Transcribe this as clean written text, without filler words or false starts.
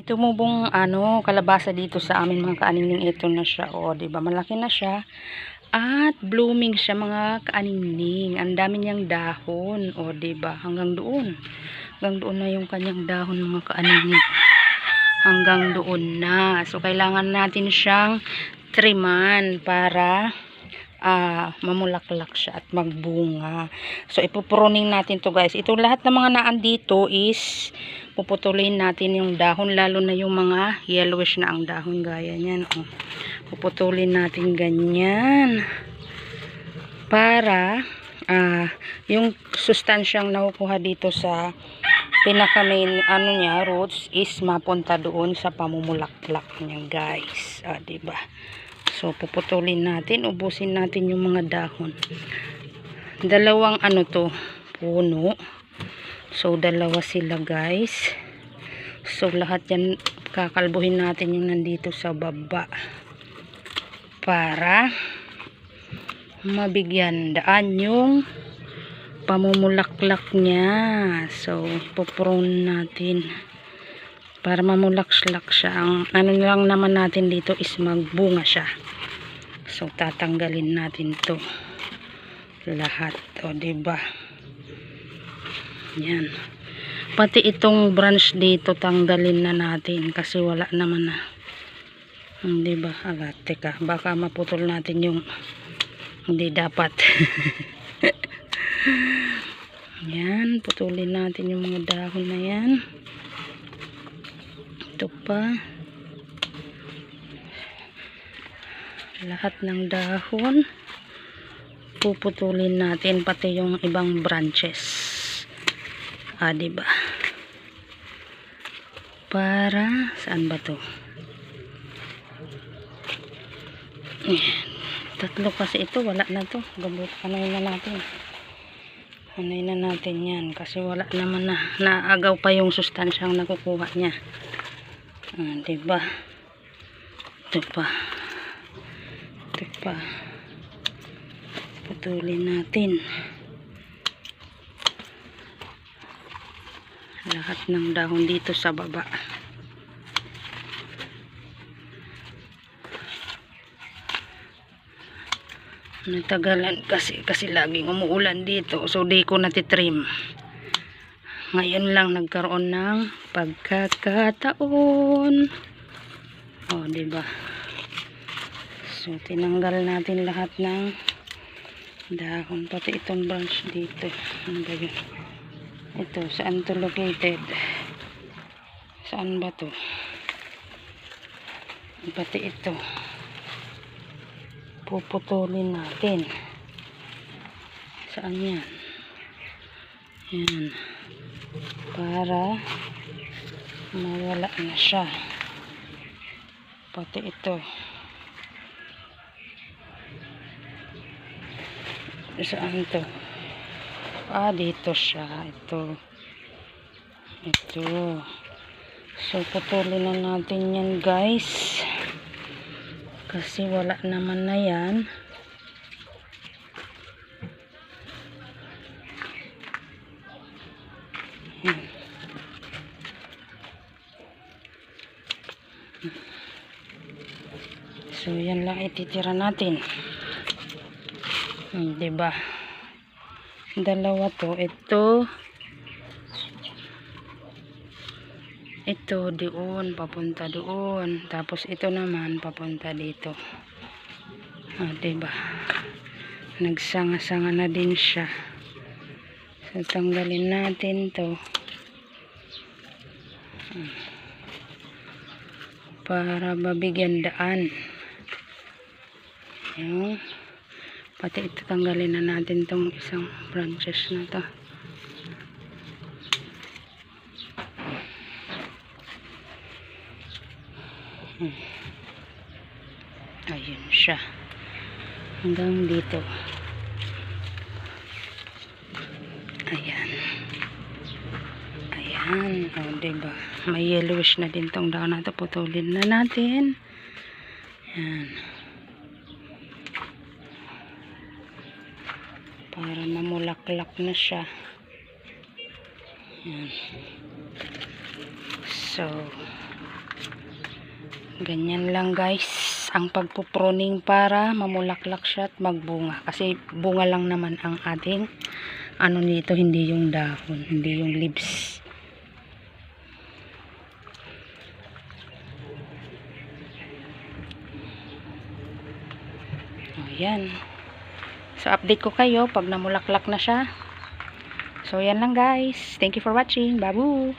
May tumubong kalabasa dito sa amin mga kaanining. Ito na siya, oh, 'di ba? Malaki na siya at blooming siya mga kaanining. Ang dami niyang dahon, oh, 'di ba? Hanggang doon. Hanggang doon na yung kanyang dahon mga kaanining. Hanggang doon na. So kailangan natin siyang triman para mamulaklak siya at magbunga. So ipupruning natin to guys. Ito lahat ng mga naandito is puputulin natin yung dahon, lalo na yung mga yellowish na ang dahon gaya niyan. Oh. Puputulin natin ganyan para yung sustansyang nakukuha dito sa pinaka main niya, roots, is mapunta doon sa pamumulaklak niya guys. Diba? So puputulin natin, ubusin natin yung mga dahon. Dalawang puno. So dalawa sila guys. So lahat yan kakalbuhin natin yung nandito sa baba para mabigyan daan yung pamumulaklak niya. So puprune natin para mamulaklak siya. Ang lang naman natin dito is magbunga siya. So tatanggalin natin to lahat, o diba? Yan, pati itong branch dito tanggalin na natin kasi wala naman na, diba? Teka, baka maputol natin yung hindi dapat. Yan, putulin natin yung mga dahon na yan. Ito pa, lahat ng dahon puputulin natin, pati yung ibang branches, diba? Para saan ba to? Tatlo kasi ito, wala na to. Anoy na natin yan kasi wala naman na, naagaw pa yung sustansyang nakukuha niya. Diba? Ito pa, putulin natin lahat ng dahon dito sa baba. Natagalan kasi laging umuulan dito, so di ko natitrim. Ngayon lang nagkaroon ng pagkakataon, diba? So tinanggal natin lahat ng dahon, pati itong branch dito. Ano ba yun? Ito, saan to located? Saan ba to? Pati ito puputulin natin. Saan yan? Yan, para mawala na siya. Pati ito. Saan to? Dito siya. Ito. So putulin na natin yan guys kasi wala naman na yan. So yan lang ititira natin. Diba? Dalawa to. Ito doon, papunta doon. Tapos ito naman papunta dito. Diba? Nagsanga-sanga na din siya. So tanggalin natin to para mabigyan daan. Yan. Pati ito tanggalin na natin tong isang branches na to. Ayun siya. Hanggang dito. Ayan. Diba? May yellowish na din tong dahon na to. Putulin na natin. Yan. Para mamulaklak na siya. Yan. So Ganyan lang guys ang pagpupruning para mamulaklak siya at magbunga. Kasi bunga lang naman ang ating ano nito, hindi yung dahon, hindi yung leaves. Ayan. So update ko kayo pag namulaklak na siya. So yan lang guys. Thank you for watching. Babu!